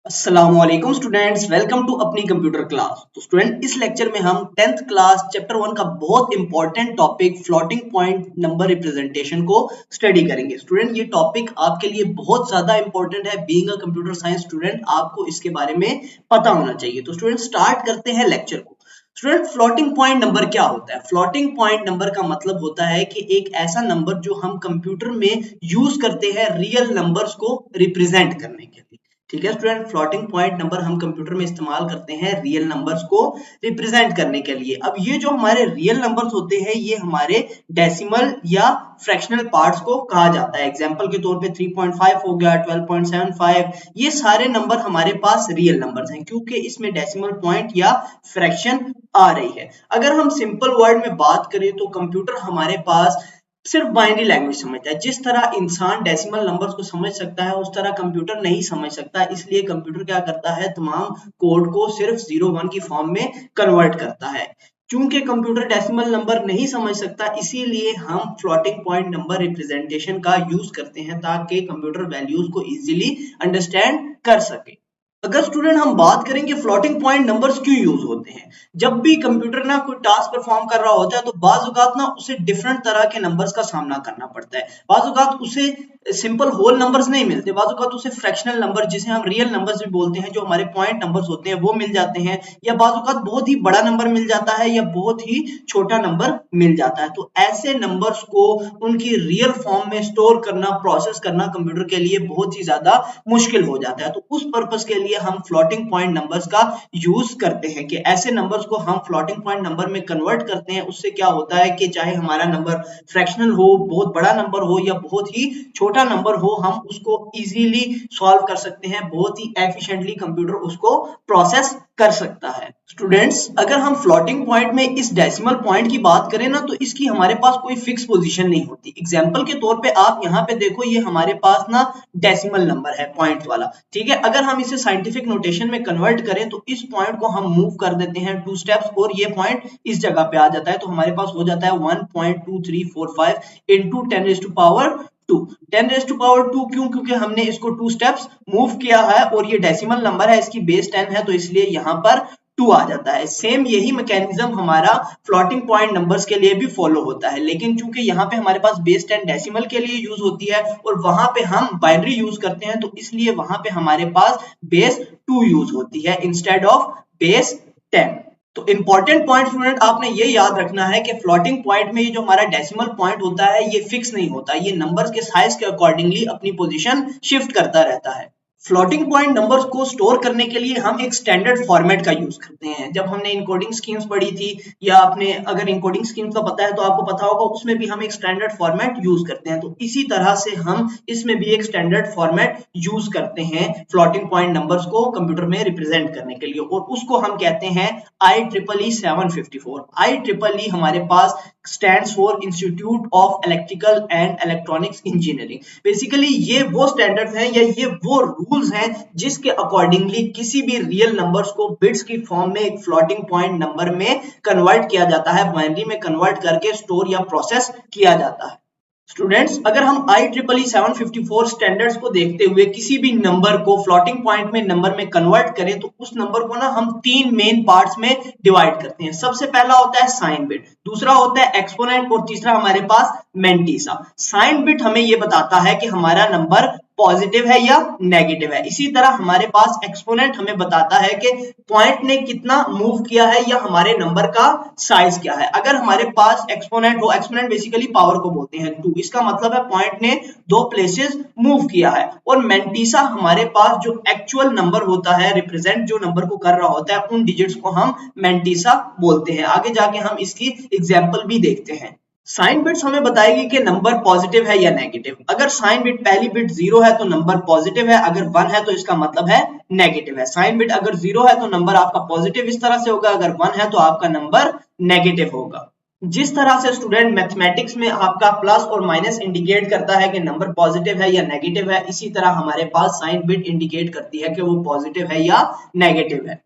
अस्सलामुअलैकुम students, welcome to अपनी computer class. तो स्टूडेंट, इस लेक्चर में हम 10th क्लास चैप्टर 1 का बहुत important topic floating point number representation को स्टडी करेंगे। स्टूडेंट, ये टॉपिक आपके लिए बहुत ज्यादा इंपॉर्टेंट है। Being a computer science student, आपको इसके बारे में पता होना चाहिए। तो स्टूडेंट, स्टार्ट करते हैं लेक्चर को। स्टूडेंट, फ्लोटिंग पॉइंट नंबर क्या होता है? फ्लोटिंग पॉइंट नंबर का मतलब होता है कि एक ऐसा नंबर जो हम कंप्यूटर में यूज करते हैं रियल नंबर्स को रिप्रेजेंट करने के लिए। ठीक है स्टूडेंट, फ्लोटिंग पॉइंट नंबर हम कंप्यूटर में इस्तेमाल करते हैं रियल नंबर्स को रिप्रेजेंट करने के लिए। अब ये जो हमारे रियल नंबर्स होते हैं, ये हमारे डेसिमल या फ्रैक्शनल पार्ट्स को कहा जाता है। एग्जांपल के तौर पे 3.5 हो गया, 12.75, ये सारे नंबर हमारे पास रियल नंबर्स हैं क्योंकि इसमें डेसिमल पॉइंट या फ्रैक्शन आ रही है। अगर हम सिंपल वर्ड में बात करें तो कंप्यूटर हमारे पास सिर्फ बाइनरी लैंग्वेज समझता है। जिस तरह इंसान डेसिमल नंबर्स को समझ सकता है, उस तरह कंप्यूटर नहीं समझ सकता। इसलिए कंप्यूटर क्या करता है, तमाम कोड को सिर्फ 0-1 की फॉर्म में कन्वर्ट करता है। चूंकि कंप्यूटर डेसिमल नंबर नहीं समझ सकता, इसीलिए हम फ्लोटिंग पॉइंट नंबर रिप्रेजेंटेशन का यूज करते हैं ताकि कंप्यूटर वैल्यूज को इजीली अंडरस्टैंड कर सके। अगर स्टूडेंट हम बात करेंगे फ्लोटिंग पॉइंट नंबर्स क्यों यूज होते हैं, जब भी कंप्यूटर ना कोई टास्क परफॉर्म कर रहा होता है तो बाज़ औक़ात ना उसे डिफरेंट तरह के नंबर्स का सामना करना पड़ता है। बाज़ औक़ात उसे सिंपल होल नंबर्स नहीं मिलते, बाज़ औक़ात उसे फ्रैक्शनल नंबर, जिसे हम रियल नंबर्स भी बोलते हैं, जो हमारे पॉइंट नंबर्स होते हैं, वो मिल जाते हैं, या बाज़ औक़ात बहुत ही बड़ा नंबर मिल जाता है या बहुत ही छोटा नंबर मिल जाता है। तो ऐसे नंबर्स को उनकी रियल फॉर्म में स्टोर करना, प्रोसेस करना कंप्यूटर के लिए बहुत ही ज्यादा मुश्किल हो जाता है। तो उस पर्पस के लिए हम फ्लोटिंग पॉइंट नंबर्स का यूज करते हैं कि ऐसे नंबर्स को हम फ्लोटिंग पॉइंट नंबर में कन्वर्ट करते हैं। उससे क्या होता है कि चाहे हमारा नंबर फ्रैक्शनल हो, बहुत बड़ा नंबर हो या बहुत ही छोटा नंबर हो, हम उसको इजीली सॉल्व कर सकते हैं। बहुत ही एफिशिएंटली कंप्यूटर उसको प्रोसेस कर सकता है। स्टूडेंट्स, अगर हम फ्लोटिंग पॉइंट में इस डेसिमल पॉइंट की बात करें ना, तो इसकी हमारे पास कोई फिक्स पोजीशन नहीं होती। एग्जांपल के तौर पे आप यहाँ पे देखो, ये हमारे पास ना डेसिमल नंबर है पॉइंट वाला, ठीक है। अगर हम इसे साइंटिफिक नोटेशन में कन्वर्ट करें तो इस पॉइंट को हम मूव कर देते हैं 2 स्टेप्स और ये पॉइंट इस जगह पे आ जाता है। तो हमारे पास हो जाता है 1.2345 इंटू 10⁻²। 10⁻², क्यों? क्योंकि हमने इसको 2 स्टेप्स मूव किया है और ये डेसिमल नंबर है, इसकी बेस 10 है, तो इसलिए यहाँ पर 2 आ जाता है। सेम यही मैकेनिज्म हमारा फ्लोटिंग पॉइंट नंबर्स के लिए भी फॉलो होता है, लेकिन चूंकि यहाँ पे हमारे पास बेस 10 डेसिमल के लिए यूज होती है और वहां पे हम बाइनरी यूज करते हैं, तो इसलिए वहां पे हमारे पास बेस 2 यूज होती है इंस्टेड ऑफ बेस 10। तो इंपॉर्टेंट पॉइंट स्टूडेंट, आपने ये याद रखना है कि फ्लोटिंग पॉइंट में ये जो हमारा डेसिमल पॉइंट होता है, ये फिक्स नहीं होता, ये नंबर्स के साइज के अकॉर्डिंगली अपनी पोजीशन शिफ्ट करता रहता है। फ्लोटिंग पॉइंट नंबर्स को स्टोर करने के लिए हम एक स्टैंडर्ड फॉर्मेट का यूज करते हैं। जब हमने इनकोडिंग स्कीम्स पढ़ी थी, या आपने अगर इनकोडिंग स्कीम्स का पता है तो आपको पता होगा, उसमें भी हम एक स्टैंडर्ड फॉर्मेट यूज करते हैं। तो इसी तरह से हम इसमें भी एक स्टैंडर्ड फॉर्मेट यूज करते हैं फ्लोटिंग पॉइंट नंबर्स को कंप्यूटर में रिप्रेजेंट करने के लिए, और उसको हम कहते हैं IEEE 754। IEEE हमारे पास stands for Institute of Electrical and Electronics Engineering। Basically ये वो स्टैंडर्ड्स हैं या ये वो रूल्स हैं जिसके अकॉर्डिंगली किसी भी रियल नंबर्स को बिट्स की फॉर्म में एक फ्लोटिंग पॉइंट नंबर में कन्वर्ट किया जाता है, बाइनरी में कन्वर्ट करके स्टोर या प्रोसेस किया जाता है। स्टूडेंट्स, अगर हम IEEE 754 स्टैंडर्ड्स को देखते हुए किसी भी नंबर को फ्लोटिंग पॉइंट में नंबर में कन्वर्ट करें, तो उस नंबर को ना हम 3 मेन पार्ट्स में डिवाइड करते हैं। सबसे पहला होता है साइन बिट, दूसरा होता है एक्सपोनेंट और तीसरा हमारे पास मेंटीसा। साइन बिट हमें ये बताता है कि हमारा नंबर पॉजिटिव है या नेगेटिव है। इसी तरह हमारे पास एक्सपोनेंट हमें बताता है कि पॉइंट ने कितना मूव किया है या हमारे नंबर का साइज क्या है। अगर हमारे पास एक्सपोनेंट हो, एक्सपोनेंट बेसिकली पावर को बोलते हैं 2, इसका मतलब है पॉइंट ने 2 प्लेसेस मूव किया है। और मेंटीसा हमारे पास जो एक्चुअल नंबर होता है, रिप्रेजेंट जो नंबर को कर रहा होता है, उन डिजिट्स को हम मेंटीसा बोलते हैं। आगे जाके हम इसकी एग्जाम्पल भी देखते हैं। साइन बिट्स हमें बताएगी कि नंबर पॉजिटिव है या नेगेटिव। अगर साइन बिट पहली बिट 0 है तो नंबर पॉजिटिव है, अगर 1 है तो इसका मतलब है नेगेटिव है। साइन बिट अगर 0 है तो नंबर आपका पॉजिटिव इस तरह से होगा, अगर 1 है तो आपका नंबर नेगेटिव होगा। जिस तरह से स्टूडेंट मैथमेटिक्स में आपका प्लस और माइनस इंडिकेट करता है कि नंबर पॉजिटिव है या नेगेटिव है, इसी तरह हमारे पास साइन बिट इंडिकेट करती है कि वो पॉजिटिव है या नेगेटिव है।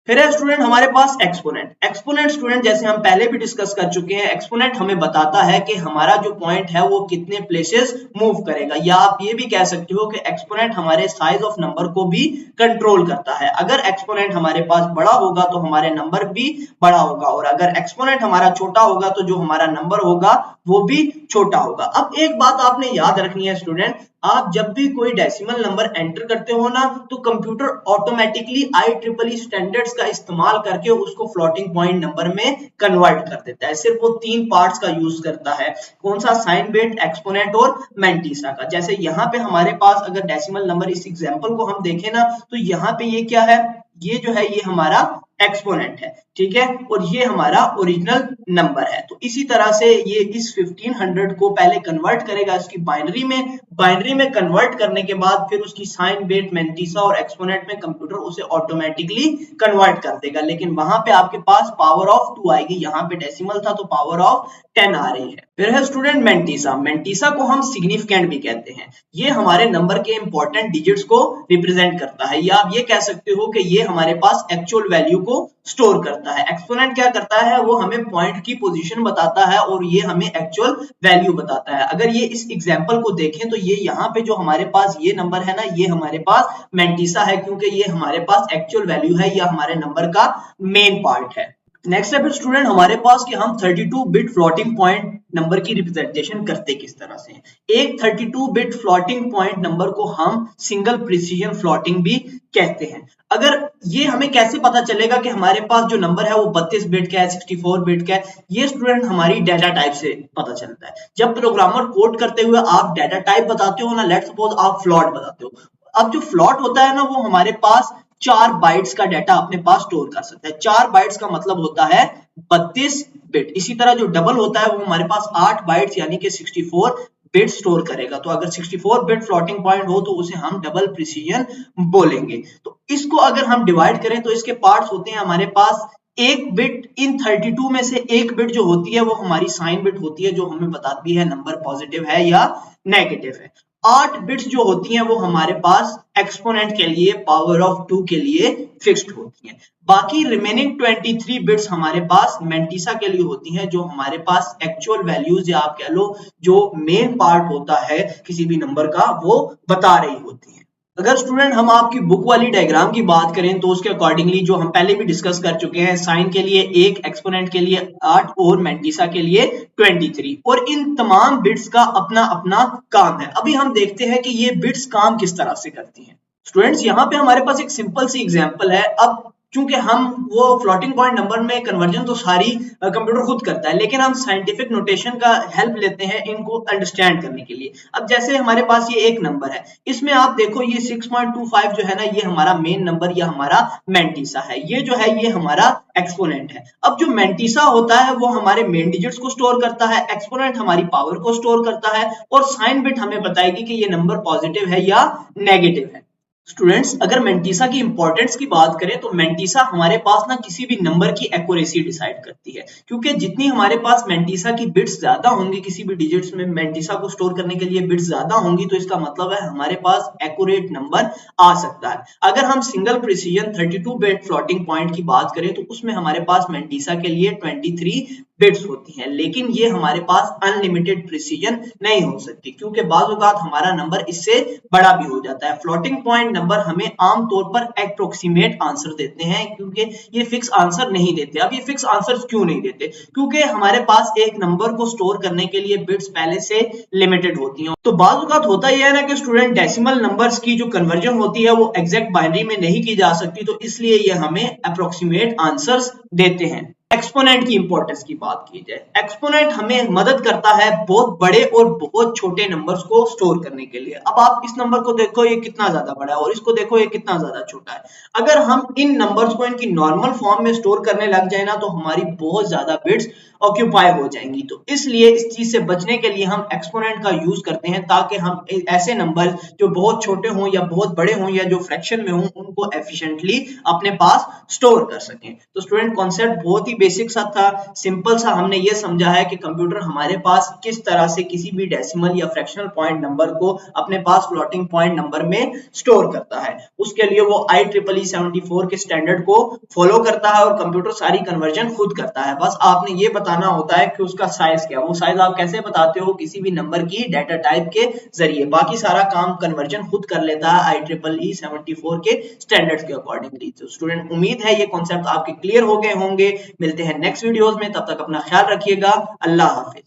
फिर है स्टूडेंट हमारे पास एक्सपोनेंट। एक्सपोनेंट स्टूडेंट जैसे हम पहले भी डिस्कस कर चुके हैं, एक्सपोनेंट हमें बताता है कि हमारा जो पॉइंट है वो कितने प्लेसेस मूव करेगा, या आप ये भी कह सकते हो कि एक्सपोनेंट हमारे साइज ऑफ नंबर को भी कंट्रोल करता है। अगर एक्सपोनेंट हमारे पास बड़ा होगा तो हमारे नंबर भी बड़ा होगा, और अगर एक्सपोनेंट हमारा छोटा होगा तो जो हमारा नंबर होगा वो भी छोटा होगा। अब एक बात आपने याद रखनी है स्टूडेंट, आप जब भी कोई डेसिमल नंबर एंटर करते हो ना, तो कंप्यूटर ऑटोमेटिकली IEEE स्टैंडर्ड्स का इस्तेमाल करके उसको फ्लोटिंग पॉइंट नंबर में कन्वर्ट कर देता है। सिर्फ वो 3 पार्ट्स का यूज करता है, कौन सा, साइन बिट, एक्सपोनेंट और मैंटीसा का। जैसे यहाँ पे हमारे पास अगर डेसिमल नंबर, इस एग्जांपल को हम देखें ना, तो यहाँ पे ये क्या है, ये जो है ये हमारा एक्सपोनेंट है, ठीक है, और ये हमारा ओरिजिनल नंबर है। तो इसी तरह से ये इस 1500 को पहले कन्वर्ट करेगा इसकी बाइनरी में कन्वर्ट करने के बाद फिर उसकी साइन बिट, मैंटीसा और एक्सपोनेंट में कंप्यूटर उसे ऑटोमेटिकली कन्वर्ट कर देगा। लेकिन वहां पे आपके पास पावर ऑफ 2 आएगी, यहाँ पे डेसिमल था तो पावर ऑफ 10 आ रही है। फिर है स्टूडेंट मैंटीसा। मैंटीसा को हम सिग्निफिकेंट भी कहते हैं, ये हमारे नंबर के इंपॉर्टेंट डिजिट्स को रिप्रेजेंट करता है, या आप ये कह सकते हो कि ये हमारे पास एक्चुअल वैल्यू को स्टोर करता है। एक्सपोनेंट क्या करता है, वो हमें पॉइंट की पोजीशन बताता है और ये हमें एक्चुअल वैल्यू बताता है। अगर ये इस एग्जांपल को देखें तो ये यहाँ पे जो हमारे पास ये नंबर है ना, ये हमारे पास मैंटीसा है, क्योंकि ये हमारे पास एक्चुअल वैल्यू है, या हमारे नंबर का मेन पार्ट है। नेक्स्ट है फिर स्टूडेंट हमारे पास कि हम 32 बिट फ्लोटिंग पॉइंट नंबर की रिप्रेजेंटेशन करते किस तरह से हैं। एक 32 बिट फ्लोटिंग पॉइंट नंबर को हम सिंगल प्रिसीजन फ्लोटिंग भी कहते हैं। अगर ये हमें कैसे पता चलेगा कि हमारे पास जो नंबर है वो 32 बिट का है, 64 बिट का है, ये स्टूडेंट हमारी डाटा टाइप से पता चलता है। जब प्रोग्रामर कोड करते हुए आप डाटा टाइप बताते हो ना, लेट्स सपोज आप फ्लॉट बताते हो, अब जो फ्लॉट होता है ना वो हमारे पास 4 बाइट्स का डाटा अपने पास स्टोर कर सकता है। 4 बाइट्स का मतलब होता है 32 बिट। इसी तरह जो डबल होता है वो हमारे पास 8 बाइट्स यानी कि 64 बिट स्टोर करेगा। तो अगर 64 बिट फ्लोटिंग पॉइंट हो तो उसे हम डबल प्रिसीजन बोलेंगे। तो इसको अगर हम डिवाइड करें तो इसके पार्ट्स होते हैं हमारे पास, एक बिट इन 32 में से एक बिट जो होती है वो हमारी साइन बिट होती है, जो हमें बताती है नंबर पॉजिटिव है या नेगेटिव है। 8 बिट्स जो होती हैं वो हमारे पास एक्सपोनेंट के लिए पावर ऑफ 2 के लिए फिक्स्ड होती हैं। बाकी रिमेनिंग 23 बिट्स हमारे पास मैंटीसा के लिए होती हैं, जो हमारे पास एक्चुअल वैल्यूज या आप कह लो जो मेन पार्ट होता है किसी भी नंबर का वो बता रही होती है। अगर स्टूडेंट हम आपकी बुक वाली डायग्राम की बात करें तो उसके अकॉर्डिंगली जो हम पहले भी डिस्कस कर चुके हैं, साइन के लिए 1, एक्सपोनेंट के लिए 8 और मैंटीसा के लिए 23, और इन तमाम बिट्स का अपना अपना काम है। अभी हम देखते हैं कि ये बिट्स काम किस तरह से करती हैं। स्टूडेंट्स यहाँ पे हमारे पास एक सिंपल सी एग्जांपल है। अब चूंकि हम वो फ्लोटिंग पॉइंट नंबर में कन्वर्जन तो सारी कंप्यूटर खुद करता है, लेकिन हम साइंटिफिक नोटेशन का हेल्प लेते हैं इनको अंडरस्टैंड करने के लिए। अब जैसे हमारे पास ये एक नंबर है, इसमें आप देखो ये 6.25 जो है ना, ये हमारा मेन नंबर या हमारा मैंटीसा है, ये जो है ये हमारा एक्सपोनेंट है। अब जो मैंटीसा होता है वो हमारे मेन डिजिट्स को स्टोर करता है, एक्सपोनेंट हमारी पावर को स्टोर करता है, और साइन बिट हमें बताएगी कि ये नंबर पॉजिटिव है या नेगेटिव है। स्टूडेंट्स अगर मैंटीसा की इंपॉर्टेंस की बात करें तो मैंटीसा हमारे पास ना किसी भी नंबर की एक्यूरेसी डिसाइड करती है, क्योंकि जितनी हमारे पास मैंटीसा की बिट्स ज्यादा होंगी, किसी भी डिजिट्स में मैंटीसा को स्टोर करने के लिए बिट्स ज्यादा होंगी, तो इसका मतलब है हमारे पास एक्यूरेट नंबर आ सकता है। अगर हम single precision 32 bit floating point की बात करें तो उसमें हमारे पास मैंटीसा के लिए 23 बिट्स होती हैं, लेकिन ये हमारे पास अनलिमिटेड प्रिसीजन नहीं हो सकती, क्योंकि बाज़ औक़ात हमारा नंबर इससे बड़ा भी हो जाता है। फ्लोटिंग पॉइंट नंबर हमें आमतौर पर अप्रोक्सीमेट आंसर देते हैं, क्योंकि ये फिक्स आंसर नहीं देते। अब ये फिक्स आंसर क्यों नहीं देते? क्योंकि हमारे पास एक नंबर को स्टोर करने के लिए बिट्स पहले से लिमिटेड होती हैं। तो बाज़ औक़ात होता यह है ना कि स्टूडेंट डेसिमल नंबर्स की जो कन्वर्जन होती है वो एग्जैक्ट बाइनरी में नहीं की जा सकती, तो इसलिए ये हमें अप्रोक्सीमेट आंसर्स देते हैं। एक्सपोनेंट की इंपॉर्टेंस की बात की जाए, एक्सपोनेंट हमें मदद करता है बहुत बड़े और बहुत छोटे नंबर्स को स्टोर करने के लिए। अब आप इस नंबर को देखो ये कितना ज्यादा बड़ा है, और इसको देखो ये कितना ज्यादा छोटा है। अगर हम इन नंबर्स को इनकी नॉर्मल फॉर्म में स्टोर करने लग जाए ना, तो हमारी बहुत ज्यादा बिट्स ऑक्यूपाई हो जाएंगी। तो इसलिए इस चीज से बचने के लिए हम एक्सपोनेंट का यूज करते हैं, ताकि हम ऐसे नंबर जो बहुत छोटे हों या बहुत बड़े हों या जो फ्रैक्शन में हों, उनको एफिशिएंटली अपने पास स्टोर कर सकें। तो स्टूडेंट कॉन्सेप्ट बहुत ही बेसिक सा था, सिंपल सा। हमने ये समझा है कि कंप्यूटर हमारे पास किस तरह से किसी भी डेसिमल या फ्रैक्शनल पॉइंट नंबर को अपने पास फ्लोटिंग पॉइंट नंबर में स्टोर करता है। उसके लिए वो IEEE 74 के स्टैंडर्ड को फॉलो करता है और कंप्यूटर सारी कन्वर्जन खुद करता है। बस आपने ये बताना होता है कि उसका साइज क्या है। वो साइज आप कैसे बताते हो? किसी भी नंबर की डाटा टाइप के जरिए। बाकी सारा काम कन्वर्जन खुद कर लेता है IEEE 74 के स्टैंडर्ड्स के अकॉर्डिंगली। तो स्टूडेंट उम्मीद है ये कॉन्सेप्ट आपके क्लियर हो गए होंगे। मिलते हैं नेक्स्ट वीडियोस में, तब तक अपना ख्याल रखिएगा। अल्लाह हाफिज।